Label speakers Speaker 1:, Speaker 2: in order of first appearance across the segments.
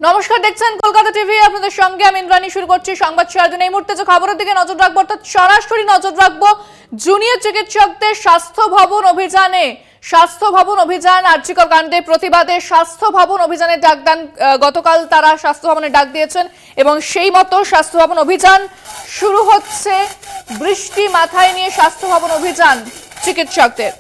Speaker 1: নমস্কার, দেখছেন কলকাতা টিভি। আপনাদের সঙ্গে আমি ইন্দ্রাণী। শুরু করছি সংবাদ সারাদিন। এই মুহূর্তে যে খবরের দিকে নজর রাখবো, অর্থাৎ সরাসরি নজর রাখবো জুনিয়র চিকিৎসকদের স্বাস্থ্য ভবন অভিযানে। স্বাস্থ্য ভবন অভিযান, আর্যিকর কাণ্ডে প্রতিবাদে স্বাস্থ্য ভবন অভিযানের ডাক দেন গতকাল তারা। স্বাস্থ্য ভবনে ডাক দিয়েছেন এবং সেই মতো স্বাস্থ্য ভবন অভিযান শুরু হচ্ছে। বৃষ্টি মাথায় নিয়ে স্বাস্থ্য ভবন অভিযান চিকিৎসকদের।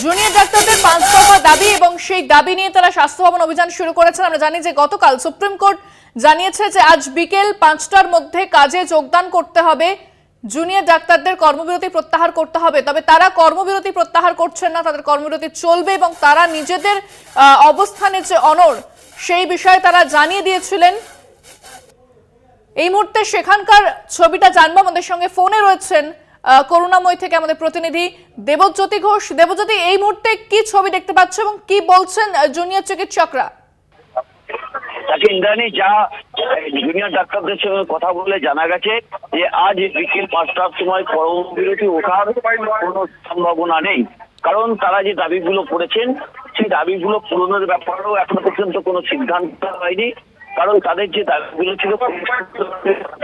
Speaker 1: জুনিয়র ডাক্তারদের 5 দফা দাবি এবং সেই দাবি নিয়ে তারা স্বাস্থ্য ভবন অভিযান শুরু করেছেন। আমরা জানি যে গতকাল সুপ্রিম কোর্ট জানিয়েছে যে আজ বিকেল 5টার মধ্যে কাজে যোগদান করতে হবে, জুনিয়র ডাক্তারদের কর্মবিরতি প্রত্যাহার করতে হবে। তবে তারা কর্মবিরতি প্রত্যাহার করছেন না, তাদের কর্মবিরতি চলবে এবং তারা নিজেদের অবস্থানের যে অনড় সেই বিষয়ে তারা জানিয়ে দিয়েছিলেন। এই মুহূর্তে সেখানকার ছবিটা জানবো। আমাদের সঙ্গে ফোনে রয়েছেন করুণাময় থেকে আমাদের প্রতিনিধি দেবজ্যোতি ঘোষ। দেবজ্যোতি, এই মুহূর্তে কি ছবি দেখতে পাচ্ছ এবং কি বলছেন জুনিয়র চিকিৎসকরা?
Speaker 2: ইন্দ্রাণী, যা জুনিয়র ডাক্তারদের সঙ্গে কথা বলে জানা গেছে যে আজ বিকেল 5টার সময় কর্মবিরতি ওঠার কোনো সম্ভাবনা নেই, কারণ তারা যে দাবিগুলো করেছেন সেই দাবিগুলো পূরণের ব্যাপারেও এখনো পর্যন্ত কোনো সিদ্ধান্ত হয়নি। কারণ তাদের যে দাবিগুলো ছিল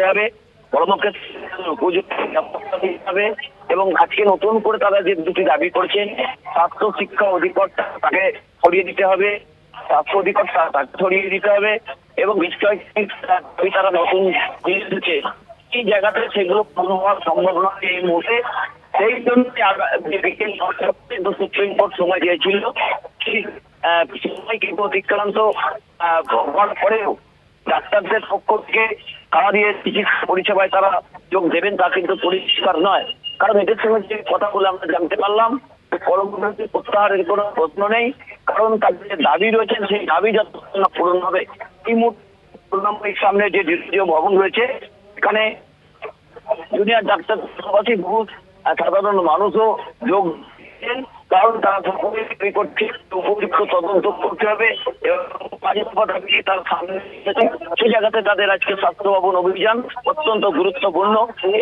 Speaker 2: হবে, কর্মক্ষেত্রে উপযুক্ত নিরাপত্তা দিতে হবে এবং আজকে নতুন করে তারা যে দুটি দাবি করেছেন, স্বাস্থ্য শিক্ষা অধিকর্তা তাকে সরিয়ে দিতে হবে, স্বাস্থ্য অধিকর্তা তাকে সরিয়ে দিতে হবে এবং বিষয়টি তারা নতুন দিয়েছে, এই জায়গাতে সেগুলো পূর্ণ হওয়ার সম্ভাবনা এই মুহূর্তে। সেই জন্য বিকেল 9টা পর্যন্ত সুপ্রিম কোর্ট সময় দিয়েছিল। সেই সময় কিন্তু অতিক্রান্ত হওয়ার পরেও ডাক্তারদের পক্ষ থেকে কারা দিয়ে চিকিৎসা পরিষেবায় তারা যোগ দেবেন তা কিন্তু পরিষ্কার নয়। কারণ এদের সঙ্গে যে কথা বলে আমরা জানতে পারলাম কর্মবিরতি প্রত্যাহারের কোনো প্রশ্ন নেই, কারণ তাদের যে দাবি রয়েছেন সেই দাবি যতক্ষণ না পূরণ হবে। এই মুহূর্তে সামনে যে দ্বিতীয় ভবন রয়েছে এখানে জুনিয়র ডাক্তার পাশাপাশি বহু সাধারণ মানুষও যোগ দিচ্ছেন, কারণ তারা সকলে করছে উপযুক্ত তদন্ত করতে হবে এবং তার সামনে সেই জায়গাতে তাদের আজকে স্বাস্থ্য ভবন অভিযান অত্যন্ত গুরুত্বপূর্ণ।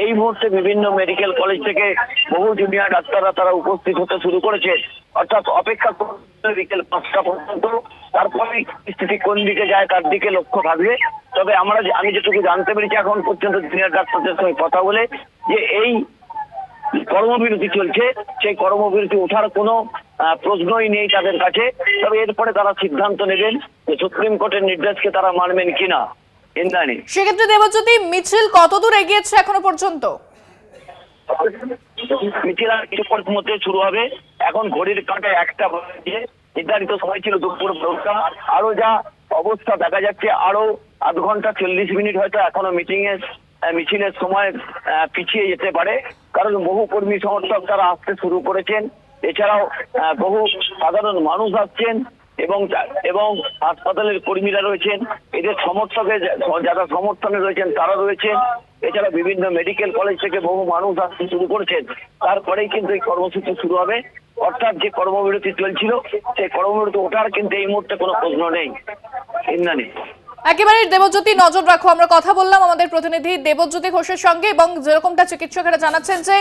Speaker 2: এই মুহূর্তে বিভিন্ন মেডিকেল কলেজ থেকে বহু জুনিয়র ডাক্তাররা তারা উপস্থিত হতে শুরু করেছে, অর্থাৎ অপেক্ষা করতে বিকেল 5টা পর্যন্ত। তারপরে স্থিতি কোন দিকে যায় তার দিকে লক্ষ্য থাকবে। তবে আমি যেটুকু জানতে পেরেছি এখন পর্যন্ত জুনিয়র ডাক্তারদের সঙ্গে কথা বলে যে এই কর্মবিরতি চলছে, সেই কর্মবিরতি ওঠার কোনো প্রশ্নই নেই তাদের কাছে। তবে এরপরে তারা সিদ্ধান্ত নেবেন যে সুপ্রিম কোর্টের নির্দেশকে তারা মানবেন কিনা। ইন্দ্রাণী,
Speaker 1: সেক্ষেত্রে দেবজ্যোতি, মিছিল কতদূর এগিয়েছে এখনো পর্যন্ত?
Speaker 2: মিছিল আর কিছুক্ষণের মধ্যে শুরু হবে। এখন ঘড়ির কাঁটায় 1টা বাজে, নির্ধারিত সময় ছিল দুপুর 12টা। আরো যা অবস্থা দেখা যাচ্ছে আরো আধ ঘন্টা 40 মিনিট হয়তো এখনো মিছিলের সময় পিছিয়ে যেতে পারে, কারণ বহু কর্মী সমর্থক তারা আসতে শুরু করেছেন। এছাড়াও বহু সাধারণ মানুষ আসছেন এবং হাসপাতালের কর্মীরা রয়েছেন, এদের সমর্থকে যারা সমর্থনে রয়েছেন তারা রয়েছেন। এছাড়া বিভিন্ন মেডিকেল কলেজ থেকে বহু মানুষ আসতে শুরু করেছেন। তারপরেই কিন্তু এই কর্মসূচি শুরু হবে, অর্থাৎ যে কর্মবিরতি চলছিল সেই কর্মবিরতি ওঠার কিন্তু এই মুহূর্তে কোনো প্রশ্ন নেই। ইন্দ্রাণী,
Speaker 1: একেবারে দেবজ্যোতি, নজর রাখো। আমরা কথা বললাম আমাদের প্রতিনিধি দেবজ্যোতি ঘোষের সঙ্গে এবং যেরকমটা চিকিৎসকেরা জানাচ্ছেন যে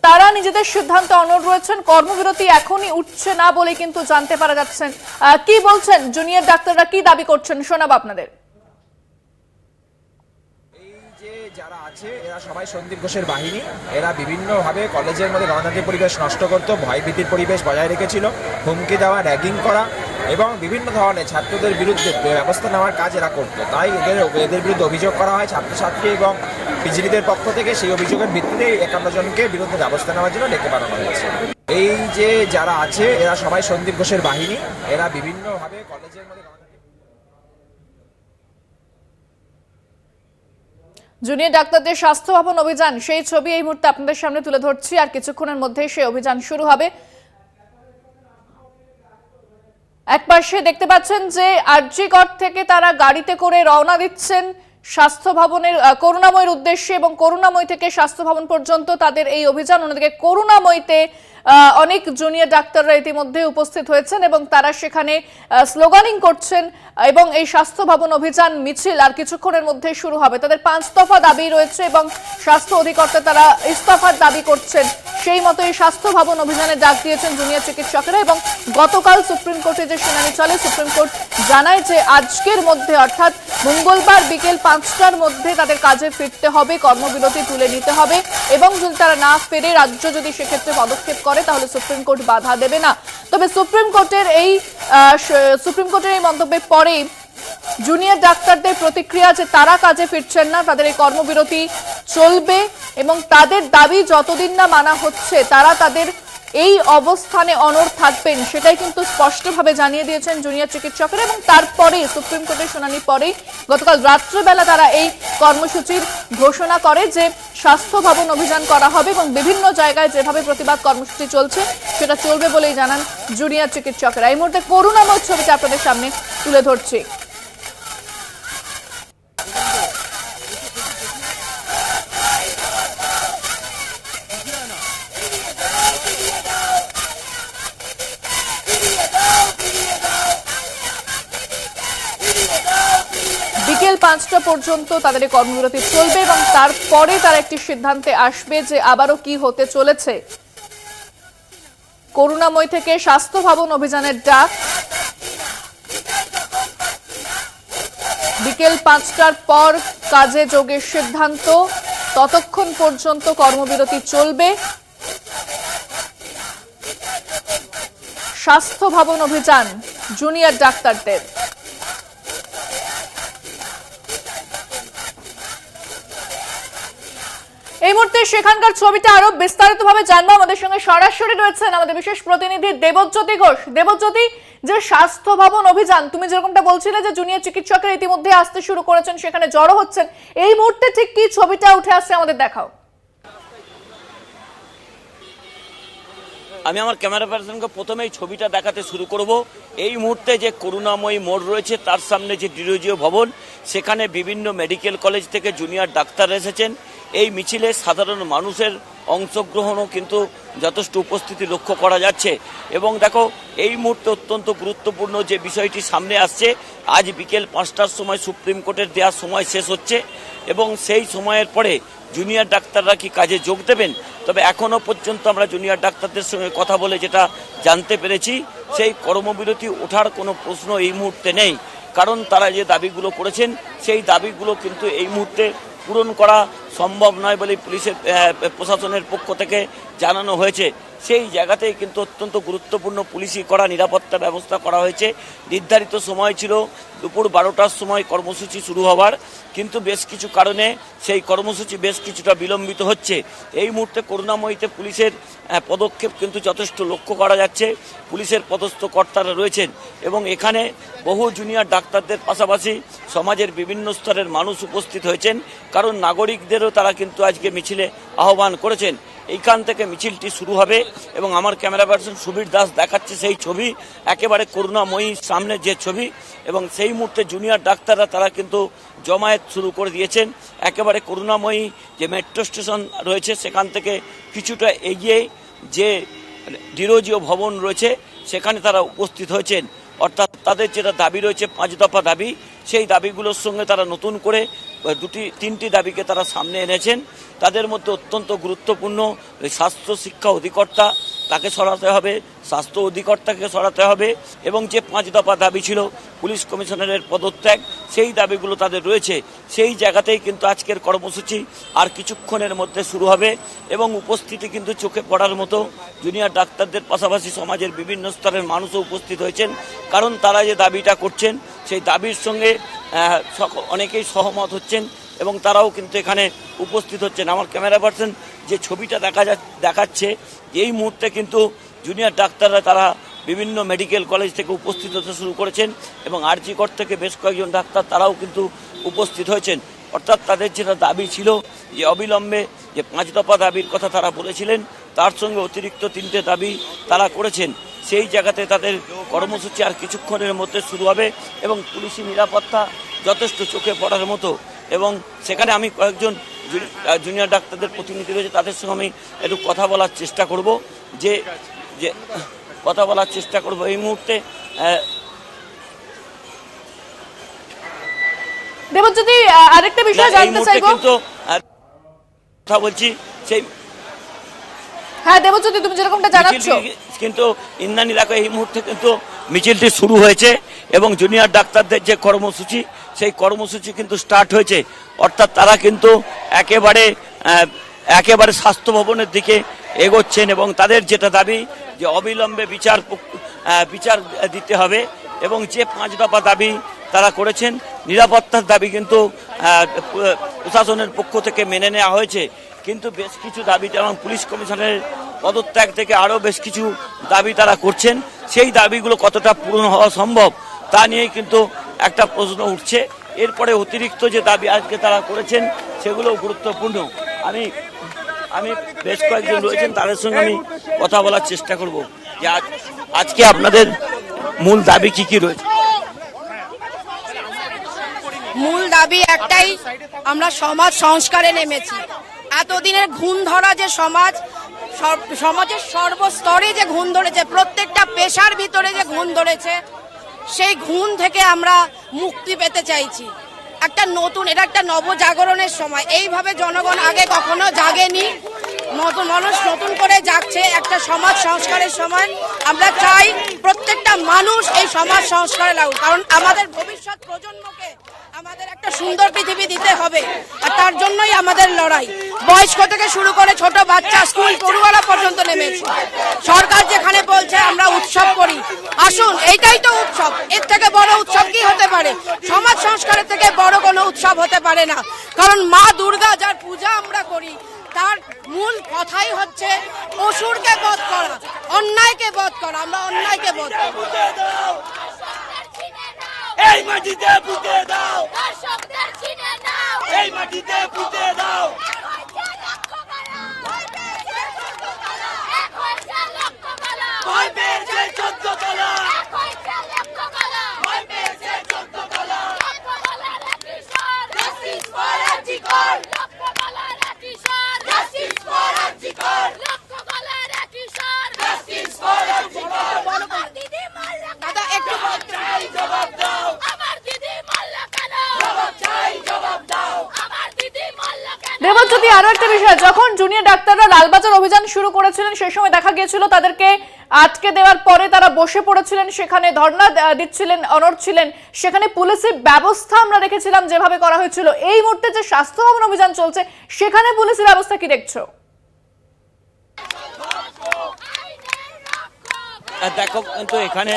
Speaker 1: তারা নিজেদের সিদ্ধান্তে অনড় রয়েছেন, কর্মবিরতি এখনই উঠছে না বলে কিন্তু জানতে পারা যাচ্ছেন। কি বলছেন জুনিয়র ডাক্তাররা, কি দাবি করছেন শোনাবো আপনাদের।
Speaker 3: যারা আছে এরা সবাই সন্দীপ ঘোষের বাহিনী। এরা বিভিন্নভাবে কলেজের মধ্যে গণতান্ত্রিক পরিবেশ নষ্ট করত, ভয়ভীতির পরিবেশ বজায় রেখেছিল, হুমকি দেওয়া, র্যাগিং করা এবং বিভিন্ন ধরনের ছাত্রদের বিরুদ্ধে ব্যবস্থা নেওয়ার কাজ এরা করতো। তাই এদের বিরুদ্ধে অভিযোগ করা হয় ছাত্রছাত্রী এবং বিজিবিদের পক্ষ থেকে। সেই অভিযোগের ভিত্তিতে 51 জনকে বিরুদ্ধে ব্যবস্থা নেওয়ার জন্য ডেকে পাঠানো হয়েছে। এই যে যারা আছে এরা সবাই সন্দীপ ঘোষের বাহিনী। এরা বিভিন্নভাবে কলেজের মধ্যে
Speaker 1: জুনিয়র ডাক্তারদের স্বাস্থ্য ভবন অভিযান, সেই ছবি এই মুহূর্তে আপনাদের সামনে তুলে ধরছি। আর কিছুক্ষণের মধ্যেই সেই অভিযান শুরু হবে। একপাশে দেখতে পাচ্ছেন যে আরজিকর থেকে তারা গাড়িতে করে রওনা দিচ্ছেন স্বাস্থ্য ভবনের করুণাময়ের উদ্দেশ্যে, এবং করুণাময় থেকে স্বাস্থ্য ভবন পর্যন্ত তাদের এই অভিযান। অন্যদিকে করুণাময়তে অনেক জুনিয়র ডাক্তাররা ইতিমধ্যে উপস্থিত হয়েছেন এবং তারা সেখানে স্লোগানিং করছেন, এবং এই স্বাস্থ্য ভবন অভিযান মিছিল আর কিছুক্ষণের মধ্যে শুরু হবে। তাদের 5 দফা দাবি রয়েছে এবং স্বাস্থ্য অধিকর্তা তারা ইস্তফার দাবি করছেন। সেই মতো এই স্বাস্থ্য ভবন অভিযানে ডাক দিয়েছেন জুনিয়র চিকিৎসকেরা। এবং গতকাল সুপ্রিম কোর্টে যে শুনানি চলে, সুপ্রিম কোর্ট জানায় যে আজকের মধ্যে অর্থাৎ মঙ্গলবার বিকেল 5টার মধ্যে তাদের কাজে ফিরতে হবে, কর্মবিরতি তুলে নিতে হবে, এবং যদি তারা না ফেরে, রাজ্য যদি সেক্ষেত্রে পদক্ষেপ করে, তাহলে সুপ্রিম কোর্ট বাধা দেবে না। তবে সুপ্রিম কোর্টের এই মন্তব্যের পরেই জুনিয়র ডাক্তারদের প্রতিক্রিয়া যে তারা কাজে ফিরছেন না, তাদের এই কর্মবিরতি চলবে এবং তাদের দাবি যতদিন না মানা হচ্ছে তারা তাদের এই অবস্থানে অনড় থাকবেন, সেটাই কিন্তু স্পষ্টভাবে জানিয়ে দিয়েছেন জুনিয়র চিকিৎসকেরা। এবং তারপরে সুপ্রিম কোর্টের শুনানির পরে গতকাল রাত্রেবেলা তারা এই কর্মসূচির ঘোষণা করে যে স্বাস্থ্য ভবন অভিযান করা হবে এবং বিভিন্ন জায়গায় যেভাবে প্রতিবাদ কর্মসূচি চলছে সেটা চলবে বলেই জানান জুনিয়র চিকিৎসকেরা। এই মুহূর্তে করুণাময় ছবিটা আপনাদের সামনে তুলে ধরছি। বিকেল 5টা পর্যন্ত তাদের কর্মবিরতি চলবে এবং তারপরে তারা একটি সিদ্ধান্তে আসবে যে আবারও কি হতে চলেছে। করুণাময় থেকে স্বাস্থ্য ভবন অভিযানের ডাক, বিকেল 5টার পর কাজে যোগের সিদ্ধান্ত, ততক্ষণ পর্যন্ত কর্মবিরতি চলবে। স্বাস্থ্য ভবন অভিযান জুনিয়র ডাক্তারদের। এই মুহূর্তে সেখানকার ছবিটা আরো বিস্তারিতভাবে জানবো। আমাদের সঙ্গে সরাসরি রয়েছেন আমাদের বিশেষ প্রতিনিধি দেবজ্যোতি ঘোষ। দেবজ্যোতি, যে স্বাস্থ্য ভবন অভিযান তুমি যেরকমটা বলছিলে যে জুনিয়র চিকিৎসকেরা ইতিমধ্যে আসতে শুরু করেছেন, সেখানে জড়ো হচ্ছেন, এই মুহূর্তে ঠিক কি ছবিটা উঠে আসছে আমাদের দেখাও।
Speaker 4: আমি আমার ক্যামেরা পার্সনকে প্রথমেই ছবিটা দেখাতে শুরু করব। এই মুহূর্তে যে করুণাময়ী মোড় রয়েছে তার সামনে যে ডিরোজিও ভবন, সেখানে বিভিন্ন মেডিকেল কলেজ থেকে জুনিয়র ডাক্তার এসেছেন। এই মিছিলে সাধারণ মানুষের অংশগ্রহণও কিন্তু যথেষ্ট উপস্থিতি লক্ষ্য করা যাচ্ছে। এবং দেখো, এই মুহূর্তে অত্যন্ত গুরুত্বপূর্ণ যে বিষয়টি সামনে আসছে, আজ বিকেল 5টার সময় সুপ্রিম কোর্টের দেওয়া সময় শেষ হচ্ছে এবং সেই সময়ের পরে জুনিয়র ডাক্তাররা কি কাজে যোগ দেবেন। তবে এখনও পর্যন্ত আমরা জুনিয়র ডাক্তারদের সঙ্গে কথা বলে যেটা জানতে পেরেছি, সেই কর্মবিরতি ওঠার কোনো প্রশ্ন এই মুহূর্তে নেই। কারণ তারা যে দাবিগুলো করেছেন সেই দাবিগুলো কিন্তু এই মুহূর্তে পূরণ করা সম্ভব নয় বলে পুলিশের প্রশাসনের পক্ষ থেকে জানানো হয়েছে। সেই জায়গাতেই কিন্তু অত্যন্ত গুরুত্বপূর্ণ পুলিশি করা নিরাপত্তা ব্যবস্থা করা হয়েছে। নির্ধারিত সময় ছিল দুপুর 12টার সময় কর্মসূচি শুরু হওয়ার, কিন্তু বেশ কিছু কারণে সেই কর্মসূচি বেশ কিছুটা বিলম্বিত হচ্ছে। এই মুহূর্তে করুণাময়ীতে পুলিশের পদক্ষেপ কিন্তু যথেষ্ট লক্ষ্য করা যাচ্ছে। পুলিশের পদস্থ কর্তারা রয়েছেন এবং এখানে বহু জুনিয়র ডাক্তারদের পাশাপাশি সমাজের বিভিন্ন স্তরের মানুষ উপস্থিত হয়েছেন, কারণ নাগরিকদেরও তারা কিন্তু আজকে মিছিলে আহ্বান করেছেন। এইখান থেকে মিছিলটি শুরু হবে এবং আমার ক্যামেরা পার্সন সুবীর দাস দেখাচ্ছে সেই ছবি, একেবারে করুণাময়ীর সামনে যে ছবি। এবং সেই মুহূর্তে জুনিয়র ডাক্তাররা তারা কিন্তু জমায়েত শুরু করে দিয়েছেন। একেবারে করুণাময়ী যে মেট্রো স্টেশন রয়েছে সেখান থেকে কিছুটা এগিয়ে যে ডিরোজিও ভবন রয়েছে সেখানে তারা উপস্থিত হয়েছেন। অর্থাৎ তাদের যেটা দাবি রয়েছে 5 দফা দাবি, সেই দাবিগুলোর সঙ্গে তারা নতুন করে তিনটি দাবিকে তারা সামনে এনেছেন। তাদের মধ্যে অত্যন্ত গুরুত্বপূর্ণ স্বাস্থ্য শিক্ষা অধিকর্তা তাকে সরাতে হবে, স্বাস্থ্য অধিকর্তাকে সরাতে হবে, এবং যে 5 দফা দাবি ছিল পুলিশ কমিশনারের পদত্যাগ, সেই দাবিগুলো তাদের রয়েছে। সেই জায়গাতেই কিন্তু আজকের কর্মসূচি আর কিছুক্ষণের মধ্যে শুরু হবে এবং উপস্থিতি কিন্তু চোখে পড়ার মতো। জুনিয়র ডাক্তারদের পাশাপাশি সমাজের বিভিন্ন স্তরের মানুষও উপস্থিত হয়েছেন, কারণ তারা যে দাবিটা করছেন সেই দাবির সঙ্গে অনেকেই সহমত হচ্ছেন এবং তারাও কিন্তু এখানে উপস্থিত হচ্ছেন। আমার ক্যামেরা পার্সন যে ছবিটা দেখাচ্ছে, এই মুহূর্তে কিন্তু জুনিয়র ডাক্তাররা তারা বিভিন্ন মেডিকেল কলেজ থেকে উপস্থিত হতে শুরু করেছেন এবং আরজি কর থেকে বেশ কয়েকজন ডাক্তার তারাও কিন্তু উপস্থিত হয়েছেন। অর্থাৎ তাদের যেটা দাবি ছিল যে অবিলম্বে যে 5 দফা দাবির কথা তারা বলেছিলেন, তার সঙ্গে অতিরিক্ত 3টে দাবি তারা করেছেন। সেই জায়গাতে তাদের কর্মসূচি আর কিছুক্ষণের মধ্যে শুরু হবে এবং পুলিশি নিরাপত্তা যথেষ্ট চোখে পড়ার মতো। এবং সেখানে আমি কয়েকজন জুনিয়র ডাক্তারদের প্রতিনিধি রয়েছে, তাদের সঙ্গে আমি একটু কথা বলার চেষ্টা করব এই মুহূর্তে।
Speaker 1: দেবজ্যোতি, আরেকটা বিষয় জানতে চাইবো,
Speaker 4: কিন্তু কথা বলছি সেই
Speaker 1: হ্যাঁ দেবজ্যোতি, তুমি যেরকমটা জানাচ্ছ,
Speaker 4: কিন্তু ইন্দ্রাণী দেখো এই মুহূর্তে কিন্তু মিছিলটি শুরু হয়েছে এবং জুনিয়র ডাক্তারদের যে কর্মসূচি সেই কর্মসূচি কিন্তু স্টার্ট হয়েছে। অর্থাৎ তারা কিন্তু একেবারে স্বাস্থ্য ভবনের দিকে এগোচ্ছেন এবং তাদের যেটা দাবি যে অবিলম্বে বিচার দিতে হবে এবং যে 5 দফা দাবি তারা করেছেন, নিরাপত্তার দাবি কিন্তু প্রশাসনের পক্ষ থেকে মেনে নেওয়া হয়েছে। কিন্তু বেশ কিছু দাবি, যেমন পুলিশ কমিশনারের পদত্যাগ থেকে আরও বেশ কিছু দাবি তারা করছেন, সেই দাবিগুলো কতটা পূরণ হওয়া সম্ভব তা নিয়েই কিন্তু একটা প্রশ্ন উঠছে। এরপরে অতিরিক্ত যে দাবি আজকে তারা করেছেন সেগুলো গুরুত্বপূর্ণ। আমি বেশ কয়েকজন রয়েছেন, তাদের সঙ্গে আমি কথা বলার চেষ্টা করব যে আজকে আপনাদের মূল দাবি কি কি রয়েছে।
Speaker 5: মূল দাবি একটাই, আমরা সমাজ সংস্কারে নেমেছি। এতদিনের ঘুণ ধরা যে সমাজের সর্বস্তরে যে ঘুণ ধরেছে, প্রত্যেকটা পেশার ভিতরে যে ঘুণ ধরেছে, সেই ঘুণ থেকে আমরা মুক্তি পেতে চাইছি। এটা একটা নবজাগরণের সময়। এইভাবে জনগণ আগে কখনো জাগেনি, মানুষ নতুন করে জাগছে। একটা সমাজ সংস্কারের সময় আমরা চাই প্রত্যেকটা মানুষ এই সমাজ সংস্কারে লাগুক, কারণ আমাদের ভবিষ্যৎ প্রজন্মকে আমাদের একটা সুন্দর পৃথিবী দিতে হবে, আর তার জন্যই আমাদের লড়াই। বয়স্ক থেকে শুরু করে ছোট বাচ্চা, স্কুল পড়ুয়ারা পর্যন্ত নেমেছে। সরকার যেখানে বলছে আমরা উৎসব করি, আসুন, এইটাই তো উৎসব। এর থেকে বড় উৎসব কি হতে পারে? সমাজ সংস্কারের থেকে বড় কোনো উৎসব হতে পারে না। কারণ মা দুর্গা যার পূজা আমরা করি, তার মূল কথাই হচ্ছে অসুরকে বধ করা, অন্যায়কে বধ করা। আমরা অন্যায়কে বধ করি।
Speaker 4: এই মাটিতে পুঁতে দাও, এই মাটিতে পুঁতে দাও। ভয় পেয়েছে 14 তলা, ভয় পেয়েছে 14 তলা। Justice for Arji Kar, Justice for Arji Kar, Justice for Arji Kar।
Speaker 5: দাদা একটু
Speaker 4: চাই জবাব দাও,
Speaker 6: আমার দিদি মারল কেন?
Speaker 4: চাই জবাব দাও।
Speaker 6: আমার দিদি মারল কেন?
Speaker 1: দেবজ্যোতি, আরো একটা বিষয়, যখন জুনিয়র ডাক্তাররা লালবাজার অভিযান শুরু করেছিলেন সেই সময় দেখা গিয়েছিল তাদেরকে আটকে দেওয়ার পরে তারা বসে পড়েছিলেন, সেখানে ধর্ণা দিচ্ছিলেন, অনড় ছিলেন। সেখানে পুলিশের ব্যবস্থা আমরা দেখেছিলাম যেভাবে করা হয়েছিল। এই মুহূর্তে যে স্বাস্থ্য ভবন অভিযান চলছে, সেখানে পুলিশের ব্যবস্থা কি দেখছো?
Speaker 4: দেখো, কিন্তু এখানে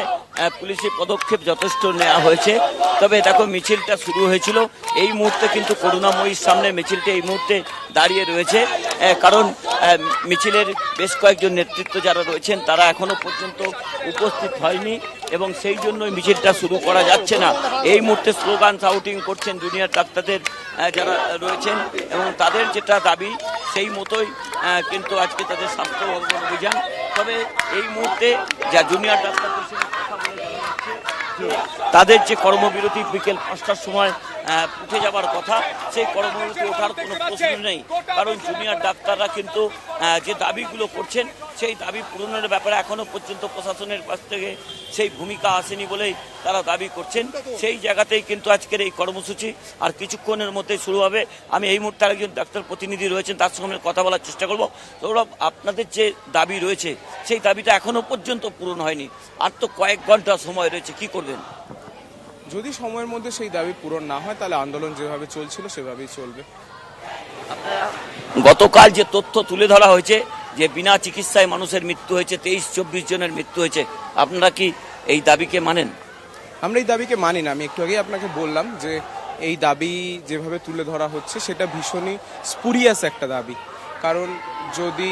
Speaker 4: পুলিশি পদক্ষেপ যথেষ্ট নেওয়া হয়েছে। তবে দেখো, মিছিলটা শুরু হয়েছিল, এই মুহূর্তে কিন্তু করুণাময়ীর সামনে মিছিলটি এই মুহূর্তে দাঁড়িয়ে রয়েছে, কারণ মিছিলের বেশ কয়েকজন নেতৃত্ব যারা রয়েছেন তারা এখনো পর্যন্ত উপস্থিত হয়নি এবং সেই জন্যই মিছিলটা শুরু করা যাচ্ছে না। এই মুহূর্তে স্লোগান শাউটিং করছেন জুনিয়র ডাক্তারদের যারা রয়েছেন এবং তাদের যেটা দাবি সেই মতোই কিন্তু আজকে তাদের স্বাস্থ্য ভবন অভিযান। তবে এই মুহূর্তে যা জুনিয়র ডাক্তারদের সঙ্গে কথা বলে জানা যাচ্ছে, তাদের যে কর্মবিরতি বিকেল 5টার সময় উঠে যাবার কথা, সেই কর্মবিরতি ওঠার কোনো প্রশ্ন নেই। কারণ জুনিয়র ডাক্তাররা কিন্তু যে দাবিগুলো করছেন সেই দাবি পূরণের ব্যাপারে এখনো পর্যন্ত প্রশাসনের কাছ থেকে সেই ভূমিকা আসেনি বলেই তারা দাবি করছেন। সেই জায়গাতেই কিন্তু আজকের এই কর্মসূচি আর কিছুক্ষণের মধ্যেই শুরু হবে। আমি এই মুহূর্তে একজন ডাক্তার প্রতিনিধি রয়েছেন, তার সঙ্গে কথা বলার চেষ্টা করব। সৌরভ, আপনাদের যে দাবি রয়েছে সেই দাবিটা এখনো পর্যন্ত পূরণ হয়নি, আর তো কয়েক ঘন্টা সময় রয়েছে, কি করবেন?
Speaker 7: যদি সময়ের মধ্যে সেই দাবি পূরণ না হয় তাহলে আন্দোলন যেভাবে চলছিল সেভাবেই চলবে।
Speaker 4: গতকাল যে তথ্য তুলে ধরা হয়েছে যে বিনা চিকিৎসায় মানুষের মৃত্যু হয়েছে, 23-24 জনের মৃত্যু হয়েছে, আপনারা কি এই দাবিকে মানেন?
Speaker 7: আমরা এই দাবিকে মানি না। আমি একটু আগেই আপনাকে বললাম যে এই দাবি যেভাবে তুলে ধরা হচ্ছে সেটা ভীষণই স্পুরিয়াস একটা দাবি। কারণ যদি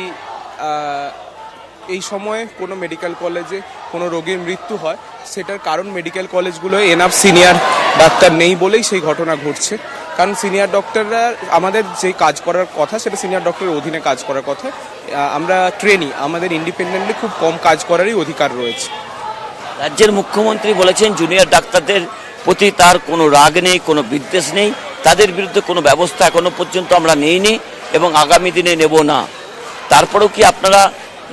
Speaker 7: এই সময়ে কোনো মেডিকেল কলেজে কোনো রোগীর মৃত্যু হয় সেটার কারণ মেডিকেল কলেজগুলোয় এনাফ সিনিয়র ডাক্তার নেই বলেই সেই ঘটনা ঘটছে। কারণ সিনিয়র ডক্টররা আমাদের যে কাজ করার কথা সেটা সিনিয়র ডক্টরের অধীনে কাজ করার কথা। আমরা ট্রেনি, আমাদের ইন্ডিপেন্ডেন্টলি খুব কম কাজ করারই অধিকার রয়েছে।
Speaker 4: রাজ্যের মুখ্যমন্ত্রী বলেছেন জুনিয়র ডাক্তারদের প্রতি তার কোনো রাগ নেই, কোনো বিদ্বেষ নেই, তাদের বিরুদ্ধে কোনো ব্যবস্থা এখনো পর্যন্ত আমরা নেইনি এবং আগামী দিনে নেব না। তারপরেও কি আপনারা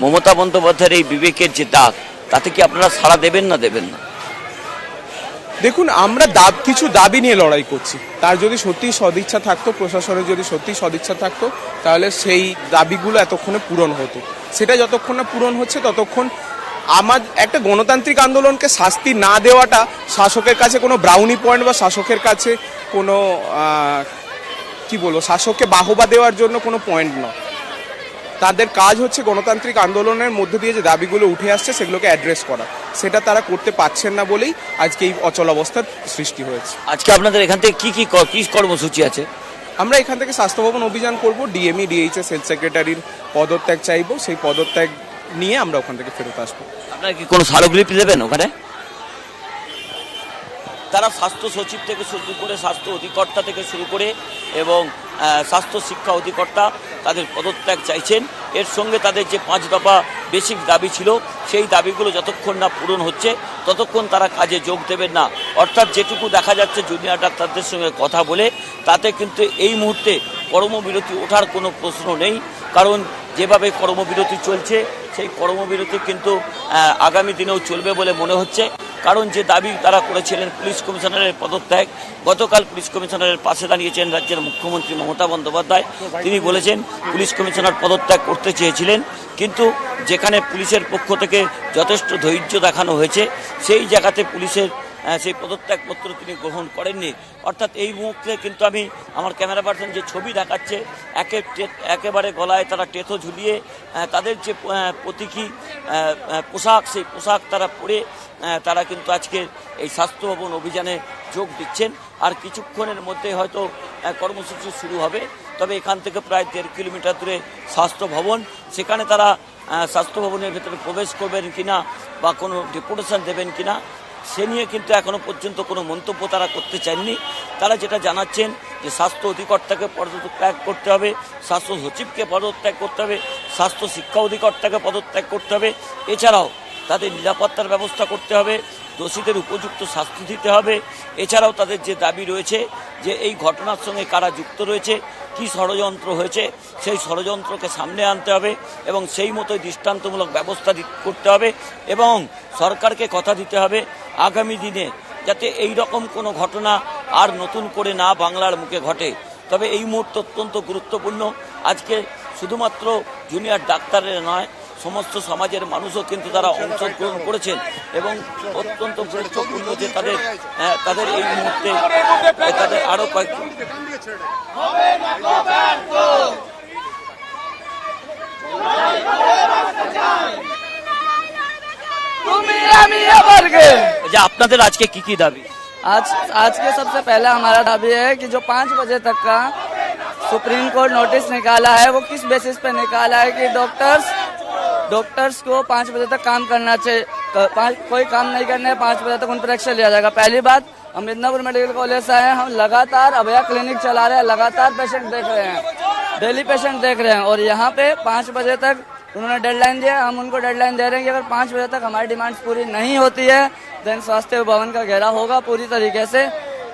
Speaker 4: মমতা বন্দ্যোপাধ্যায়ের এই বিবেকের যে ডাক, তাতে কি আপনারা সাড়া দেবেন না দেবেন না?
Speaker 7: দেখুন, আমরা কিছু দাবি নিয়ে লড়াই করছি। তার যদি সত্যি সদিচ্ছা থাকতো, প্রশাসনের যদি সত্যি সদিচ্ছা থাকতো, তাহলে সেই দাবিগুলো এতক্ষণে পূরণ হতো। সেটা যতক্ষণ না পূরণ হচ্ছে ততক্ষণ আমার একটা গণতান্ত্রিক আন্দোলনকে শাস্তি না দেওয়াটা শাসকের কাছে কোনো ব্রাউনি পয়েন্ট বা শাসকের কাছে কোনো কি বলবো, শাসককে বাহবা দেওয়ার জন্য কোনো পয়েন্ট নয়। তাদের কাজ হচ্ছে গণতান্ত্রিক আন্দোলনের মধ্যে দিয়ে যে দাবিগুলো উঠে আসছে সেগুলোকে অ্যাড্রেস করা। সেটা তারা করতে পারছেন না বলেই আজকে এই অচলাবস্থার সৃষ্টি হয়েছে।
Speaker 4: আজকে আপনাদের এখান থেকে কি কর্মসূচি আছে?
Speaker 7: আমরা এখান থেকে স্বাস্থ্য ভবন অভিযান করব, ডিএমই ডিএইচএস হেলথ সেক্রেটারির পদত্যাগ চাইবো, সেই পদত্যাগ নিয়ে আমরা ওখান থেকে ফেরত আসবো।
Speaker 4: আপনারা কি কোনো স্মারকলিপি দেবেন ওখানে? তারা স্বাস্থ্য সচিব থেকে শুরু করে স্বাস্থ্য অধিকর্তা থেকে শুরু করে এবং স্বাস্থ্য শিক্ষা অধিকর্তা তাদের পদত্যাগ চাইছেন। এর সঙ্গে তাদের যে 5 দফা বেসিক দাবি ছিল সেই দাবিগুলো যতক্ষণ না পূরণ হচ্ছে ততক্ষণ তারা কাজে যোগ দেবেন না। অর্থাৎ যেটুকু দেখা যাচ্ছে জুনিয়র ডাক্তারদের সঙ্গে কথা বলে, তাতে কিন্তু এই মুহূর্তে কর্মবিরতি ওঠার কোনো প্রশ্ন নেই। কারণ যেভাবে কর্মবিরতি চলছে সেই কর্মবিরতি কিন্তু আগামী দিনেও চলবে বলে মনে হচ্ছে। কারণ যে দাবি তারা করেছিলেন পুলিশ কমিশনারের পদত্যাগ, গতকাল পুলিশ কমিশনারের পাশে দাঁড়িয়েছেন রাজ্যের মুখ্যমন্ত্রী মমতা বন্দ্যোপাধ্যায়। তিনি বলেছেন পুলিশ কমিশনার পদত্যাগ করতে চেয়েছিলেন, কিন্তু যেখানে পুলিশের পক্ষ থেকে যথেষ্ট ধৈর্য দেখানো হয়েছে সেই জায়গাতে পুলিশের সেই পদত্যাগপত্র তিনি গ্রহণ করেননি। অর্থাৎ এই মুহূর্তে কিন্তু আমি আমার ক্যামেরা পার্সন যে ছবি দেখাচ্ছে, একেবারে গলায় তারা টেথো ঝুলিয়ে তাদের যে প্রতীকী পোশাক, সেই পোশাক তারা পরে তারা কিন্তু আজকে এই স্বাস্থ্য ভবন অভিযানে যোগ দিচ্ছেন। আর কিছুক্ষণের মধ্যে হয়তো কর্মসূচি শুরু হবে। তবে এখান থেকে প্রায় 1.5 কিলোমিটার দূরে স্বাস্থ্য ভবন, সেখানে তারা স্বাস্থ্য ভবনের ভেতরে প্রবেশ করবেন কিনা বা কোনো ডেপুটেশন দেবেন কিনা সে নিয়ে কিন্তু এখনো পর্যন্ত কোনো মন্তব্য তারা করতে চাননি। তারা যেটা জানাচ্ছেন যে স্বাস্থ্য অধিকর্তাকে পদত্যাগ করতে হবে, স্বাস্থ্য সচিবকে পদত্যাগ করতে হবে, স্বাস্থ্য শিক্ষা অধিকর্তাকে পদত্যাগ করতে হবে, এছাড়াও তাদের নিরাপত্তার ব্যবস্থা করতে হবে, দোষীদের উপযুক্ত শাস্তি দিতে হবে। এছাড়াও তাদের যে দাবি রয়েছে যে এই ঘটনার সঙ্গে কারা যুক্ত রয়েছে, কি ষড়যন্ত্র হয়েছে, সেই ষড়যন্ত্রকে সামনে আনতে হবে এবং সেই মতোই দৃষ্টান্তমূলক ব্যবস্থা করতে হবে এবং সরকারকে কথা দিতে হবে আগামী দিনে যাতে এই রকম কোনো ঘটনা আর নতুন করে না বাংলার মুখে ঘটে। তবে এই মুহূর্তে অত্যন্ত গুরুত্বপূর্ণ। আজকে শুধুমাত্র জুনিয়র ডাক্তারের নয়, সমস্ত সমাজের মানুষও কিন্তু তারা অংশগ্রহণ করেছেন এবং অত্যন্ত গুরুত্বপূর্ণ যে তাদের এই মুহূর্তে তাদের আরো কয়েক আপনাদের আজকে কি কি দাবি?
Speaker 8: आज के सबसे पहला हमारा दावी है कि जो 5 बजे तक का सुप्रीम कोर्ट नोटिस निकाला है वो किस बेसिस पे निकाला है कि डॉक्टर्स को 5 बजे तक काम करना चाहिए, कोई काम नहीं करना है 5 बजे तक उन पर एक्शन लिया जाएगा। पहली बात, हम मिदनापुर मेडिकल कॉलेज से आए हैं, हम लगातार अभया क्लिनिक चला रहे हैं, लगातार पेशेंट देख रहे हैं, डेली पेशेंट देख रहे हैं और यहाँ पे 5 बजे तक उन्होंने डेडलाइन दिया। हम उनको डेडलाइन दे रहे हैं कि अगर 5 बजे तक हमारी डिमांड्स पूरी नहीं होती है देन स्वास्थ्य भवन का घेराव होगा पूरी तरीके से।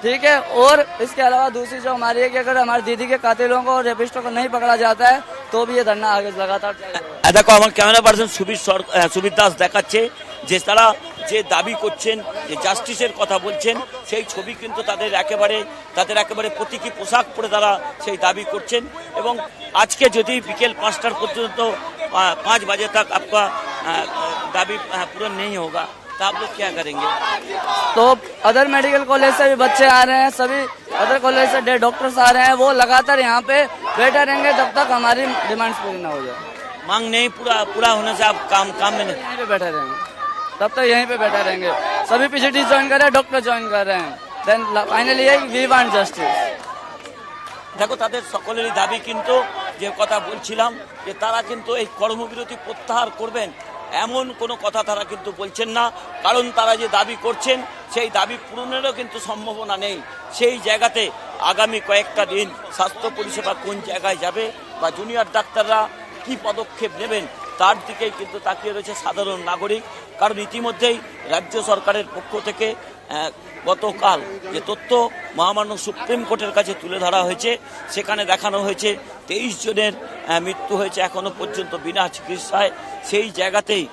Speaker 8: ठीक है। और इसके अलावा दूसरी जो हमारी है कि अगर हमारी दीदी के कातिलों को और रेपिस्टों को नहीं पकड़ा जाता है तो भी ये धरना आगे लगातार चलेगा।
Speaker 4: দেখো আমার ক্যামেরা পার্সন সুবীর দাস দেখাচ্ছে যে তারা যে দাবি করছেন, যে জাস্টিসের কথা বলছেন, সেই ছবি কিন্তু তাদের একেবারে প্রতীকী পোশাক পরে তারা সেই দাবি করছেন। এবং আজকে যদি বিকেল 5টার পর্যন্ত 5 बजे तक आपका दाबी पूरा नहीं होगा तो आप लोग क्या करेंगे?
Speaker 8: तो अदर मेडिकल कॉलेज से भी बच्चे आ रहे हैं, सभी अदर कॉलेज से डॉक्टर्स आ रहे हैं, वो लगातार यहाँ पे बैठे रहेंगे जब तक हमारी डिमांड्स पूरी ना हो जाए।
Speaker 4: मांग नहीं पूरा होने से आप काम में नहीं
Speaker 8: यहीं पे बैठे रहेंगे, तब तक यहीं पे बैठे रहेंगे। सभी पीजीटी ज्वाइन कर रहे हैं, डॉक्टर ज्वाइन कर रहे हैं। Then finally we want justice.
Speaker 4: দেখো তাদের সকলেরই দাবি কিন্তু যে কথা বলছিলাম যে তারা কিন্তু এই কর্মবিরতি প্রত্যাহার করবেন এমন কোনো কথা তারা কিন্তু বলছেন না, কারণ তারা যে দাবি করছেন সেই দাবি পূরণেরও কিন্তু সম্ভাবনা নেই। সেই জায়গাতে আগামী কয়েকটা দিন স্বাস্থ্য পরিষেবা কোন জায়গায় যাবে বা জুনিয়র ডাক্তাররা কি পদক্ষেপ নেবেন তার দিকেই কিন্তু তাকিয়ে রয়েছে সাধারণ নাগরিক। কারণ ইতিমধ্যেই রাজ্য সরকারের পক্ষ থেকে গতকাল যে তথ্য মহামান্য সুপ্রিম কোর্টের কাছে তুলে ধরা হয়েছে, সেখানে দেখানো হয়েছে 23 জনের মৃত্যু হয়েছে এখনো পর্যন্ত বিনা চিকিৎসায়। সেই জায়গাতেই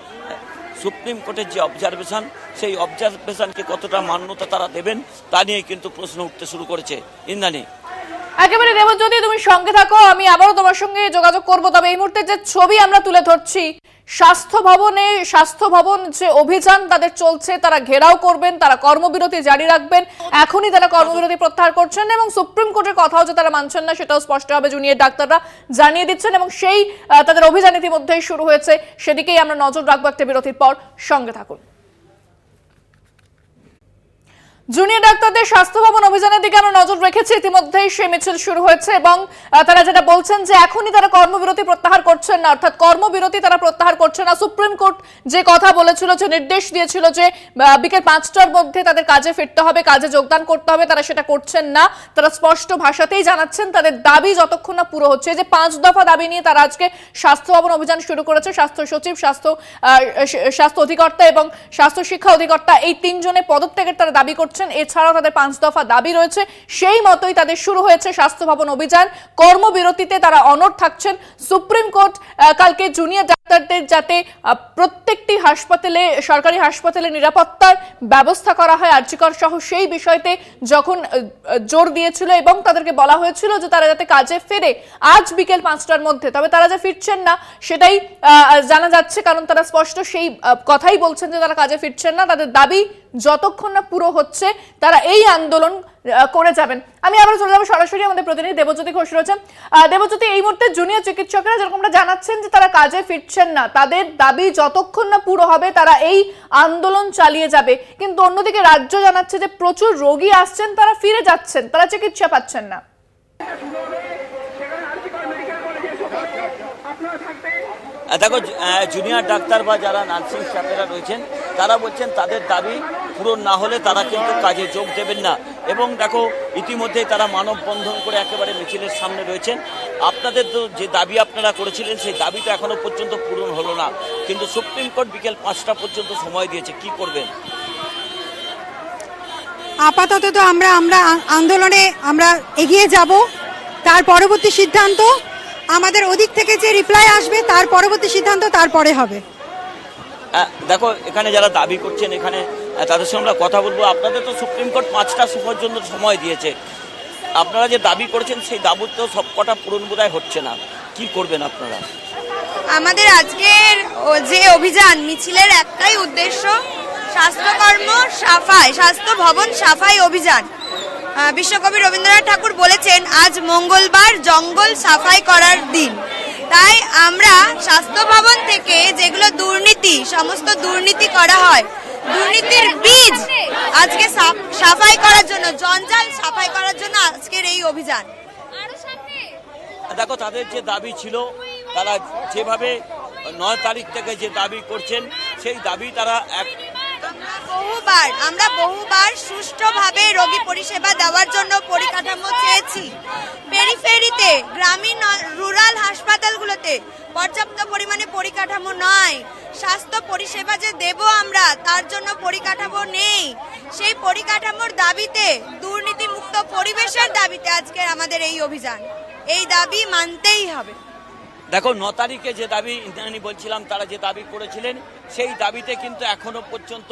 Speaker 4: সুপ্রিম কোর্টের যে অবজারভেশন, সেই অবজারভেশনকে কতটা মান্যতা তারা দেবেন তা নিয়ে কিন্তু প্রশ্ন উঠতে শুরু করেছে। ইন্দ্রাণী,
Speaker 1: একেবারে দেবজ্যোতি, তুমি সঙ্গে থাকো, আমি আবারও তোমার সঙ্গে যোগাযোগ করব। তবে এই মুহূর্তে যে ছবি আমরা তুলে ধরছি, স্বাস্থ্য ভবন যে অভিযান তাদের চলছে, তারা ঘেরাও করবেন, তারা কর্মবিরতি জারি রাখবেন। এখনই তারা কর্মবিরতি প্রত্যাহার করছেন এবং সুপ্রিম কোর্টের কথাও যে তারা মানছেন না সেটাও স্পষ্টভাবে জুনিয়র ডাক্তাররা জানিয়ে দিচ্ছেন এবং সেই তাদের অভিযান ইতিমধ্যেই শুরু হয়েছে। সেদিকেই আমরা নজর রাখবো একটা বিরতির পর। সঙ্গে থাকুন। জুনিয়র ডাক্তারদের স্বাস্থ্য ভবন অভিযানের দিকে আমরা নজর রেখেছি। ইতিমধ্যেই সেই মিছিল শুরু হয়েছে এবং তারা যেটা বলছেন যে এখনই তারা কর্মবিরতি প্রত্যাহার করছেন না, অর্থাৎ কর্মবিরতি তারা প্রত্যাহার করছে না। সুপ্রিম কোর্ট যে কথা বলেছিল, যে নির্দেশ দিয়েছিল যে বিকেল 5টার মধ্যে তাদের কাজে ফিরতে হবে, কাজে যোগদান করতে হবে, তারা সেটা করছেন না। তারা স্পষ্ট ভাষাতেই জানাচ্ছেন তাদের দাবি যতক্ষণ না পুরো হচ্ছে। যে 5 দফা দাবি নিয়ে তারা আজকে স্বাস্থ্য ভবন অভিযান শুরু করেছে। স্বাস্থ্য সচিব, স্বাস্থ্য অধিকর্তা এবং স্বাস্থ্য শিক্ষা অধিকর্তা, এই 3 জনের পদত্যাগের তারা দাবি করছেন। এছাড়াও তাদের 5 দফা দাবি রয়েছে, সেই মতোই তাদের শুরু হয়েছে স্বাস্থ্য ভবন অভিযান। কর্মবিরতিতে তারা অনড় থাকছেন। সুপ্রিম কোর্ট কালকে জুনিয়র ডাক্তারদের যাতে প্রত্যেকটি হাসপাতালে, সরকারি হাসপাতালে নিরাপত্তার ব্যবস্থা করা হয় আরজিকর সহ, সেই বিষয়তে যখন জোর দিয়েছিল এবং তাদেরকে বলা হয়েছিল যে তারা যাতে কাজে ফেরে আজ বিকেল 5টার মধ্যে, তবে তারা যে ফিরছেন না সেটাই জানা যাচ্ছে, কারণ তারা স্পষ্ট সেই কথাই বলছেন যে তারা কাজে ফিরছেন না। তাদের দাবি যতক্ষণ না পুরো হচ্ছে তারা এই আন্দোলন করে যাবেন। আমি আবার চলে যাবো সরাসরি আমাদের প্রতিনিধি দেবজ্যোতি ঘোষ রয়েছে। দেবজ্যোতি, এই মুহূর্তে জুনিয়র চিকিৎসকরা যেরকমটা জানাচ্ছেন যে তারা কাজে ফিরছেন না, তাদের দাবি যতক্ষণ না পুরো হবে তারা এই আন্দোলন চালিয়ে যাবে, কিন্তু অন্যদিকে রাজ্য জানাচ্ছে যে প্রচুর রোগী আসছেন, তারা ফিরে যাচ্ছেন, তারা চিকিৎসা পাচ্ছেন না।
Speaker 4: দেখো জুনিয়র ডাক্তার বা যারা নার্সিং স্টাফেরা রয়েছেন তারা বলছেন তাদের দাবি পূরণ না হলে তারা কিন্তু কাজে যোগ দেবেন না। এবং দেখো ইতিমধ্যেই তারা মানববন্ধন করে একেবারে মিছিলের সামনে রয়েছেন। আপনাদের তো যে দাবি আপনারা করেছিলেন সেই দাবি তো এখনো পর্যন্ত পূরণ হলো না, কিন্তু সুপ্রিম কোর্ট বিকেল 5টা পর্যন্ত সময় দিয়েছে, কি করবেন?
Speaker 9: আপাতত তো আমরা আন্দোলনে আমরা এগিয়ে যাব। তার পরবর্তী সিদ্ধান্ত আমাদের ওদিক থেকে যে রিপ্লাই আসবে তার পরবর্তী সিদ্ধান্ত তারপরে হবে।
Speaker 4: দেখো এখানে যারা দাবি করছেন, এখানে তাদের সঙ্গে আমরা কথা বলবো। আপনাদের তো সুপ্রিম কোর্ট 5টা পর্যন্ত সময় দিয়েছে, আপনারা যে দাবি করেছেন সেই দাবি তো সবকটা পূরণ বোধহয় হচ্ছে না, কি করবেন আপনারা?
Speaker 5: আমাদের আজকের যে অভিযান মিছিলের একটাই উদ্দেশ্য, স্বাস্থ্য ভবন সাফাই অভিযান। বিশ্বকবি রবীন্দ্রনাথ ঠাকুর বলেছেন আজ মঙ্গলবার জঙ্গল সাফাই করার দিন। তাই আমরা স্বাস্থ্য ভবন থেকে যেগুলো দুর্নীতি, সমস্ত দুর্নীতি করা হয়, দুর্নীতির বীজ আজকে সাফাই করার জন্য, জঞ্জাল সাফাই করার জন্য আজকের এই অভিযান।
Speaker 4: দেখো তাদের যে দাবি ছিল, তারা যেভাবে 9 তারিখ থেকে যে দাবি করছেন সেই দাবি তারা
Speaker 5: আমরা বহুবার সুষ্ঠুভাবে রোগী পরিষেবা দেওয়ার জন্য পরিকাঠামো চেয়েছি। পেরিফেরিতে, গ্রামীণ রুরাল হাসপাতালগুলোতে পর্যাপ্ত পরিমাণে পরিকাঠামো নয়। স্বাস্থ্য পরিষেবা যে দেব আমরা, তার জন্য পরিকাঠামো নেই। সেই পরিকাঠামোর দাবিতে দুর্নীতি দূষিত পরিবেশের দাবিতে আজকে আমাদের এই অভিযান, এই দাবি মানতেই হবে।
Speaker 4: দেখো 9 তারিখে যে দাবি আমি বলছিলাম তারা যে দাবি করেছিলেন সেই দাবিতে কিন্তু এখনো পর্যন্ত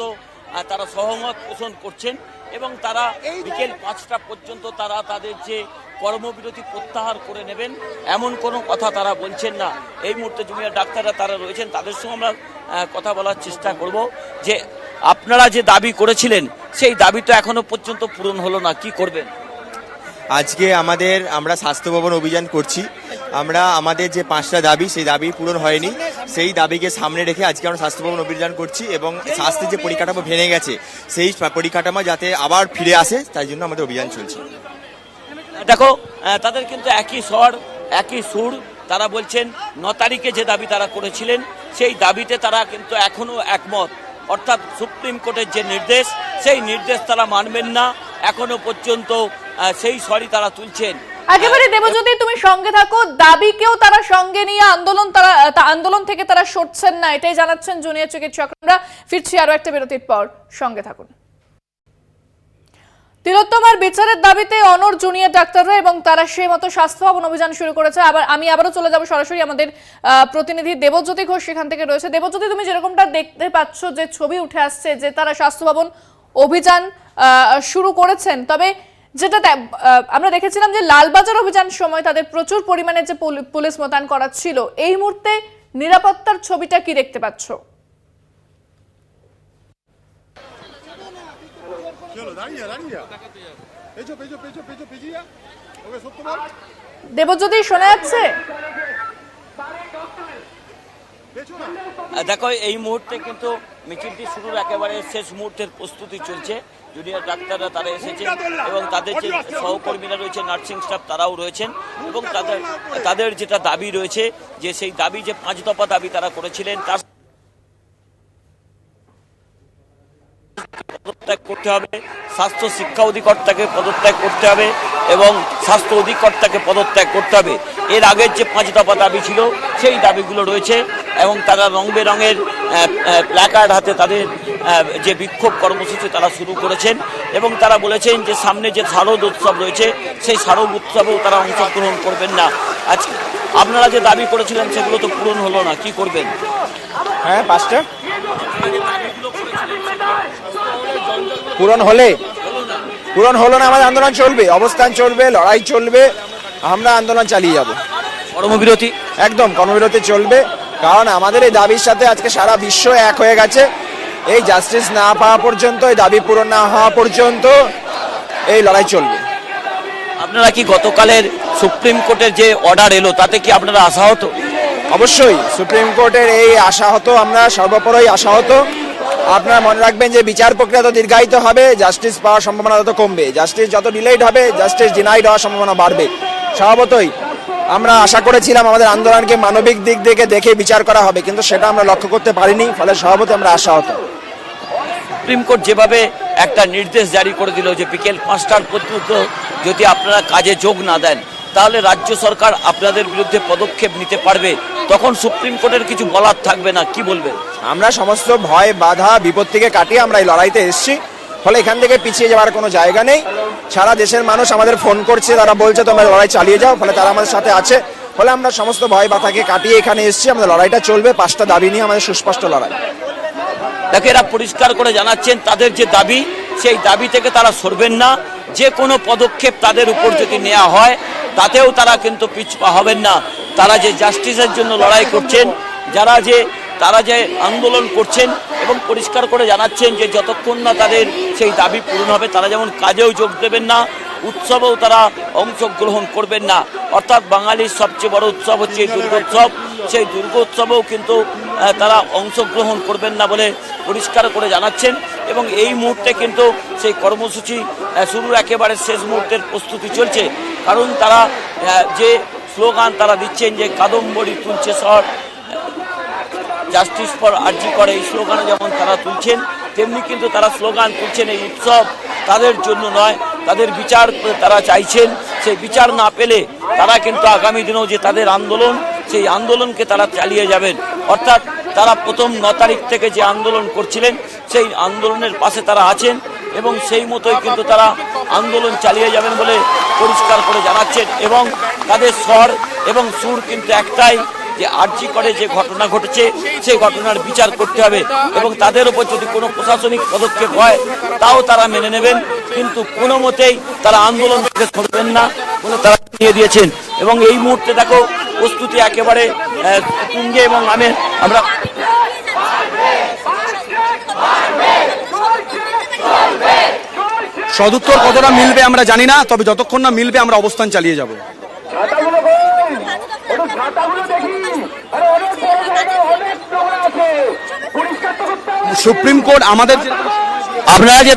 Speaker 4: তারা সহমত পোষণ করছেন এবং তারা বিকেল 5টা পর্যন্ত তারা তাদের যে কর্মবিরতি প্রত্যাহার করে নেবেন এমন কোনো কথা তারা বলছেন না। এই মুহূর্তে জুনিয়র ডাক্তাররা তারা রয়েছেন, তাদের সঙ্গে আমরা কথা বলার চেষ্টা করব যে আপনারা যে দাবি করেছিলেন সেই দাবি তো এখনো পর্যন্ত পূরণ হলো না, কি করবেন?
Speaker 10: আজকে আমরা স্বাস্থ্য ভবন অভিযান করছি। আমরা আমাদের যে 5টা দাবি সেই দাবি পূরণ হয়নি, সেই দাবিকে সামনে রেখে আজকে আমরা স্বাস্থ্য ভবন অভিযান করছি এবং স্বাস্থ্যের যে পরিকাঠামো ভেঙে গেছে সেই পরিকাঠামো যাতে আবার ফিরে আসে তাই জন্য আমাদের অভিযান চলছে।
Speaker 4: দেখো তাদের কিন্তু একই স্বর একই সুর, তারা বলছেন 9 তারিখে যে দাবি তারা করেছিলেন সেই দাবিতে তারা কিন্তু এখনো একমত, অর্থাৎ সুপ্রিম কোর্টের যে নির্দেশ সেই নির্দেশ তারা মানবেন না, এখনো পর্যন্ত সেই স্বরই তারা তুলছেন।
Speaker 1: একেবারে দেবজ্যোতি, তুমি সঙ্গে থাকো, দাবিকেও তারা সঙ্গে নিয়ে আন্দোলন থেকে তারা সরছেন না, এটাই জানাচ্ছেন জুনিয়র চিকিৎসক। আমরা ফিরছি আরো একটা বিরতির পর, সঙ্গে থাকুন। তিলোত্তমার বিচারের দাবিতে অনড় জুনিয়র ডাক্তাররা এবং তারা সেই মতো স্বাস্থ্য ভবন অভিযান শুরু করেছে। আমি আবারও চলে যাব সরাসরি আমাদের প্রতিনিধি দেবজ্যোতি ঘোষ সেখান থেকে রয়েছে। দেবজ্যোতি, তুমি যেরকমটা দেখতে পাচ্ছ যে ছবি উঠে আসছে যে তারা স্বাস্থ্য ভবন অভিযান শুরু করেছেন, তবে যেটা আমরা দেখেছিলাম যে লালবাজার অভিযান সময় তাদের প্রচুর পরিমাণে যে পুলিশ মোতায়েন করা ছিল, এই মুহূর্তে নিরাপত্তার ছবিটা কি দেখতে পাচ্ছ? দেবজ্যোতি, শোনা যাচ্ছে?
Speaker 4: দেখো এই মুহূর্তে কিন্তু মিছিলটি শুরুর একেবারে শেষ মুহূর্তের প্রস্তুতি চলছে। জুনিয়র ডাক্তাররা তারা এসেছেন এবং তাদের যে সহকর্মীরা রয়েছে, নার্সিং স্টাফ তারাও রয়েছেন এবং তাদের যেটা দাবি রয়েছে যে সেই দাবি যে 5 দফা দাবি তারা করেছিলেন তার পদত্যাগ করতে হবে, স্বাস্থ্য শিক্ষা অধিকর্তাকে পদত্যাগ করতে হবে এবং স্বাস্থ্য অধিকর্তাকে পদত্যাগ করতে হবে। এর আগের যে 5 দফা দাবি ছিল সেই দাবিগুলো রয়েছে এবং তারা রং বেরঙের প্ল্যাকার্ড হাতে তাদের যে বিক্ষোভ কর্মসূচি তারা শুরু করেছেন এবং তারা বলেছেন যে সামনে যে শারদ উৎসব রয়েছে সেই শারদ উৎসবেও তারা অংশগ্রহণ করবেন না। আজকে আপনারা যে দাবি করেছিলেন সেগুলো তো পূরণ হলো না, কি করবেন?
Speaker 3: হ্যাঁ, 5টা পূরণ হলো না, আমাদের আন্দোলন চলবে, অবস্থান চলবে, লড়াই চলবে, আমরা আন্দোলন চালিয়ে যাব।
Speaker 4: কর্মবিরতি?
Speaker 3: একদম কর্মবিরতি চলবে, কারণ আমাদের এই দাবির সাথে আজকে সারা বিশ্ব এক হয়ে গেছে। এই জাস্টিস না পাওয়া পর্যন্ত, এই দাবি পূরণ না হওয়া পর্যন্ত এই লড়াই চলবে।
Speaker 4: আপনারা কি গতকালের সুপ্রিম কোর্টের যে অর্ডার এলো তাতে কি আপনারা আশাহত?
Speaker 3: অবশ্যই সুপ্রিম কোর্টের এই আশাহত, আমরা সর্বোপরি আশাহত। আপনারা মনে রাখবেন যে বিচার প্রক্রিয়া তো দীর্ঘায়িত হবে, জাস্টিস পাওয়ার সম্ভাবনা তত কমবে। জাস্টিস যত ডিলেড হবে জাস্টিস ডিনাইড হওয়ার সম্ভাবনা বাড়বে। স্বভাবতই আমরা আশা করেছিলাম আমাদের আন্দোলনকে মানবিক দিক থেকে দেখে বিচার করা হবে, কিন্তু সেটা আমরা লক্ষ্য করতে পারিনি, ফলে স্বভাবতই আমরা আশাহত।
Speaker 4: সুপ্রিম কোর্ট যেভাবে একটা নির্দেশ জারি করে দিল যে বিকেল 5টার পর্যন্ত যদি আপনারা কাজে যোগ না দেন তাহলে রাজ্য সরকার আপনাদের বিরুদ্ধে পদক্ষেপ নিতে পারবে, তখন সুপ্রিম কোর্টের কিছু বলার থাকবে না, কি বলবেন?
Speaker 3: আমরা সমস্ত ভয় বাধা বিপত্তিকে কাটিয়ে আমরা এই লড়াইতে এসেছি, ফলে এখান থেকে পিছিয়ে যাওয়ার কোনো জায়গা নেই। সারা দেশের মানুষ আমাদের ফোন করছে, তারা বলছে তোমরা লড়াই চালিয়ে যাও, ফলে তারা আমাদের সাথে আছে। ফলে আমরা সমস্ত ভয় বাধাকে কাটিয়ে এখানে এসেছি, আমাদের লড়াইটা চলবে। 5টা দাবি নিয়ে আমাদের সুস্পষ্ট লড়াই।
Speaker 4: দেখে এরা পরিষ্কার করে জানাচ্ছেন তাদের যে দাবি সেই দাবি থেকে তারা সরবেন না, যে কোনো পদক্ষেপ তাদের উপর যদি নেওয়া হয় তাতেও তারা কিন্তু পিছপা হবেন না। তারা যে জাস্টিসের জন্য লড়াই করছেন, তারা যে আন্দোলন করছেন এবং পরিষ্কার করে জানাচ্ছেন যে যতক্ষণ না তাদের সেই দাবি পূরণ হবে তারা যেমন কাজেও যোগ দেবেন না, উৎসবেও তারা অংশগ্রহণ করবেন না। অর্থাৎ বাঙালির সবচেয়ে বড় উৎসব হচ্ছে দুর্গোৎসব, সেই দুর্গোৎসবেও কিন্তু তারা অংশগ্রহণ করবেন না বলে পরিষ্কার করে জানাচ্ছেন এবং এই মুহূর্তে কিন্তু সেই কর্মসূচি শুরুর একেবারে শেষ মুহূর্তের প্রস্তুতি চলছে। কারণ তারা যে স্লোগান তারা দিচ্ছেন যে কাদম্বরী তুলছে শহর, জাস্টিস ফর আরজি করে, এই স্লোগানে যেমন তারা তুলছেন তেমনি কিন্তু তারা স্লোগান তুলছেন এই উৎসব তাদের জন্য নয়, তাদের বিচার তারা চাইছেন। সেই বিচার না পেলে তারা কিন্তু আগামী দিনেও যে তাদের আন্দোলন সেই আন্দোলনকে তারা চালিয়ে যাবেন। অর্থাৎ তারা প্রথম 9 তারিখ থেকে যে আন্দোলন করছিলেন সেই আন্দোলনের পাশে তারা আছেন এবং সেই মতোই কিন্তু তারা আন্দোলন চালিয়ে যাবেন বলে পরিষ্কার করে জানাচ্ছেন। এবং তাদের স্বর এবং সুর কিন্তু একটাই, যে আরজি করে যে ঘটনা ঘটেছে সেই ঘটনার বিচার করতে হবে এবং তাদের উপর যদি কোনো প্রশাসনিক পদক্ষেপ হয় তাও তারা মেনে নেবেন, কিন্তু কোনো মতেই তারা আন্দোলন থেকে সরবেন না বলে তারা নিয়ে দিয়েছেন। এবং এই মুহূর্তে দেখো প্রস্তুতি একেবারে তুঙ্গে এবং আমরা
Speaker 11: সদুত্তর কতটা মিলবে আমরা জানি না, তবে যতক্ষণ না মিলবে আমরা অবস্থান চালিয়ে যাব। সুপ্রিম কোর্ট আমাদের
Speaker 4: আপনারা যে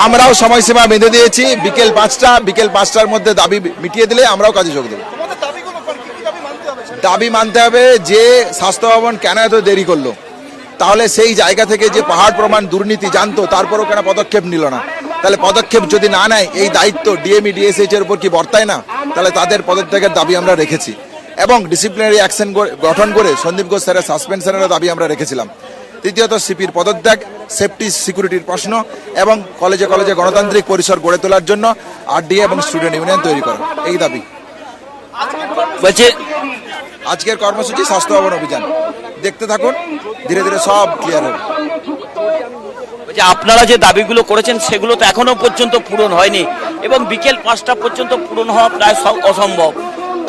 Speaker 12: আমরাও সময়সীমা বেঁধে দিয়েছি বিকেল 5টা, বিকেল 5টার মধ্যে দাবি মিটিয়ে দিলে আমরাও কাজে যোগ দেব। দাবি মানতে হবে যে স্বাস্থ্য ভবন কেন এত দেরি করলো, তাহলে সেই জায়গা থেকে যে পাহাড় প্রমাণ দুর্নীতি জানতো তারপরও কেন পদক্ষেপ নিল না, তাহলে পদক্ষেপ যদি না নেয় এই দায়িত্ব ডিএমই ডিএসএইচ এর উপর কি বর্তায় না, তাহলে তাদের পদত্যাগের দাবি আমরা রেখেছি এবং ডিসিপ্লিনারি অ্যাকশন গঠন করে সন্দীপ ঘোষ স্যারের সাসপেনশনের দাবি আমরা রেখেছিলাম। তৃতীয়ত সিপির পদত্যাগ, সেফটি সিকিউরিটির প্রশ্ন এবং কলেজে কলেজে গণতান্ত্রিক পরিসর গড়ে তোলার জন্য আরডিএ এবং স্টুডেন্ট ইউনিয়ন তৈরি করা, এই দাবি।
Speaker 4: বলছে
Speaker 12: আজকের কর্মসূচি স্বাস্থ্য ভবন অভিযান, দেখতে থাকুন, ধীরে ধীরে সব ক্লিয়ার হবে।
Speaker 4: যে আপনারা যে দাবিগুলো করেছেন সেগুলো তো এখনো পর্যন্ত পূরণ হয়নি এবং বিকেল 5টা পর্যন্ত পূরণ হওয়া প্রায় অসম্ভব,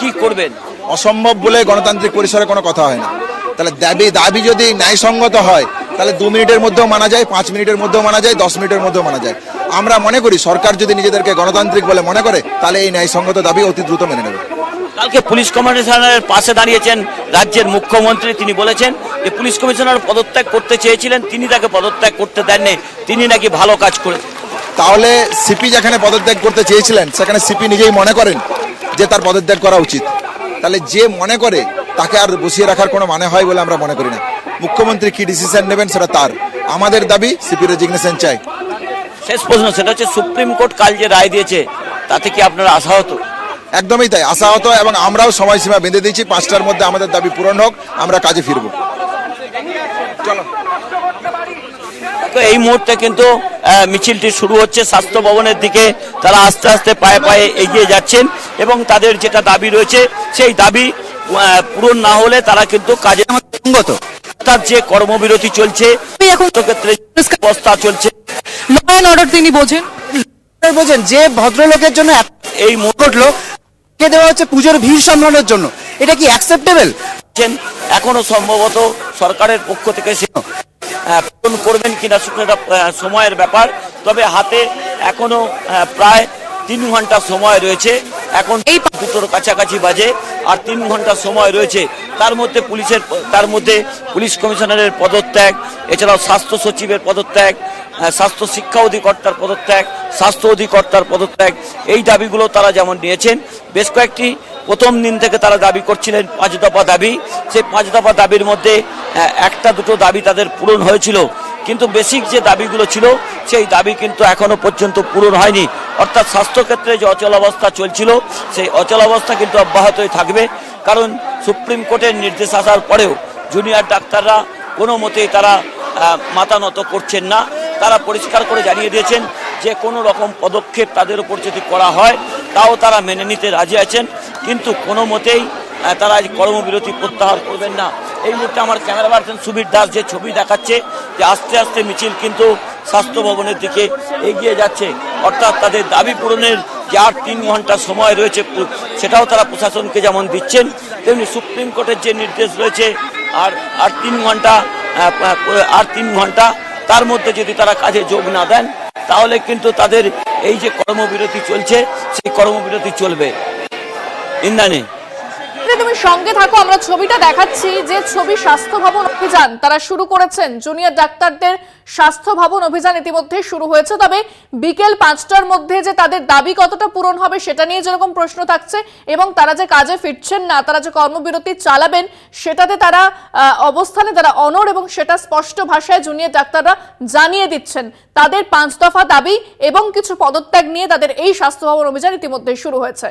Speaker 4: কি করবেন?
Speaker 12: অসম্ভব বলে গণতান্ত্রিক পরিসরে কোনো কথা হয় না। তাহলে দাবি যদি ন্যায়সঙ্গত হয় তাহলে 2 মিনিটের মধ্যেও মানা যায়, 5 মিনিটের মধ্যেও মানা যায়, 10 মিনিটের মধ্যেও মানা যায়। আমরা মনে করি সরকার যদি নিজেদেরকে গণতান্ত্রিক বলে মনে করে তাহলে এই ন্যায়সঙ্গত দাবি অতি দ্রুত মেনে নেবে।
Speaker 4: কালকে পুলিশ কমিশনারের পাশে দাঁড়িয়েছেন রাজ্যের মুখ্যমন্ত্রী, তিনি বলেছেন যে পুলিশ কমিশনার পদত্যাগ করতে চেয়েছিলেন, তিনি তাকে পদত্যাগ করতে দেননি, তিনি নাকি ভালো কাজ করেছেন।
Speaker 12: তাহলে সিপি যেখানে পদত্যাগ করতে চেয়েছিলেন সেখানে সিপি নিজেই মনে করেন যে তার পদত্যাগ করা উচিত, তাহলে যে মনে করে তাকে আর বসিয়ে রাখার কোনো মানে হয় বলে আমরা মনে করি না। মুখ্যমন্ত্রী কি ডিসিশন নেবেন সেটা তার, আমাদের দাবি সিপি রেজিগনেশন চাই।
Speaker 4: শেষ প্রশ্ন, সেটা হচ্ছে সুপ্রিম কোর্ট কাল যে রায় দিয়েছে তাতে কি আপনারা আশাহত?
Speaker 12: একদমই তাই, আশাহত, এবং আমরাও সময়সীমা বেঁধে দিয়েছি 5টার মধ্যে আমাদের দাবি পূরণ হোক, আমরা কাজে ফিরব। চলো।
Speaker 4: তো এই মুহূর্তে কিন্তু মিছিলটি শুরু হচ্ছে স্বাস্থ্য ভবনের দিকে, তারা আস্তে আস্তে পায়ে পায়ে এগিয়ে যাচ্ছেন এবং তাদের যেটা দাবি রয়েছে সেই দাবি পূরণ না হলে তারা কিন্তু কাজে সঙ্গত, অর্থাৎ যে কর্মবিরতি চলছে ক্ষেত্রে অবস্থা চলছে।
Speaker 5: ল অ্যান্ড অর্ডার তিনি বোঝেন
Speaker 11: যে ভদ্রলোকের জন্য
Speaker 4: এই
Speaker 11: ঘটলো দেওয়া হচ্ছে পুজোর ভিড় সামলানোর জন্য, এটা কি অ্যাকসেপ্টেবল?
Speaker 4: এখনো সম্ভবত সরকারের পক্ষ থেকে পূরণ করবেন কিনা সেটা সময়ের ব্যাপার, তবে হাতে এখনো প্রায় 3 ঘন্টা সময় রয়েছে। এখন এই 2টোর কাছাকাছি বাজে আর 3 ঘন্টা সময় রয়েছে। তার মধ্যে পুলিশ কমিশনারের পদত্যাগ, এছাড়াও স্বাস্থ্য সচিবের পদত্যাগ, স্বাস্থ্য শিক্ষা অধিকর্তার পদত্যাগ, স্বাস্থ্য অধিকর্তার পদত্যাগ, এই দাবিগুলো তারা যেমন নিয়েছেন। বেশ কয়েকটি প্রথম দিন থেকে তারা দাবি করছিলেন 5 দফা দাবি, সেই 5 দফা দাবির মধ্যে 1-2 দাবি তাদের পূরণ হয়েছিল, কিন্তু বেসিক যে দাবিগুলো ছিল সেই দাবি কিন্তু এখনো পর্যন্ত পূরণ হয়নি। অর্থাৎ স্বাস্থ্যক্ষেত্রে যে অচলাবস্থা চলছিল সেই অচলাবস্থা কিন্তু অব্যাহতই থাকবে, কারণ সুপ্রিম কোর্টের নির্দেশ আসার পরেও জুনিয়র ডাক্তাররা কোনো মতেই তারা মাথা নত করছেন না। তারা পরিষ্কার করে জানিয়ে দিয়েছেন যে কোনো রকম পদক্ষেপ তাদের উপর যদি করা হয় তাও তারা মেনে নিতে রাজি আছেন, কিন্তু কোনো মতেই তারা কর্মবিরতি প্রত্যাহার করবেন না। এই মুহূর্তে আমার ক্যামেরা পার্সন সুবীর দাস যে ছবি দেখাচ্ছে যে আস্তে আস্তে মিছিল কিন্তু স্বাস্থ্য ভবনের দিকে এগিয়ে যাচ্ছে, অর্থাৎ তাদের দাবি পূরণের যে আর 3 ঘন্টা সময় রয়েছে সেটাও তারা প্রশাসনকে যেমন দিচ্ছেন, তেমনি সুপ্রিম কোর্টের যে নির্দেশ রয়েছে আর 3 ঘন্টা তার মধ্যে যদি তারা কাজে যোগ না দেন তাহলে কিন্তু তাদের এই যে কর্মবিরতি চলছে সেই কর্মবিরতি চলবে। ইন্দ্রাণী,
Speaker 1: তুমি সঙ্গে থাকো, আমরা ছবিটা দেখাচ্ছি যে ছবি স্বাস্থ্য ভবন অভিযান তারা শুরু করেছেন। জুনিয়র ডাক্তারদের স্বাস্থ্য ভবন অভিযান ইতিমধ্যে শুরু হয়েছে, তবে বিকেল 5টার মধ্যে যে তাদের দাবি কতটা পূরণ হবে সেটা নিয়ে যেরকম প্রশ্ন থাকছে এবং তারা যে কাজে ফিরছেন না, তারা যে কর্মবিরতি চালাবেন সেটাতে তারা অবস্থানে তারা অনড় এবং সেটা স্পষ্ট ভাষায় জুনিয়র ডাক্তাররা জানিয়ে দিচ্ছেন। তাদের 5 দফা দাবি এবং কিছু পদত্যাগ নিয়ে তাদের এই স্বাস্থ্য ভবন অভিযান ইতিমধ্যে শুরু হয়েছে।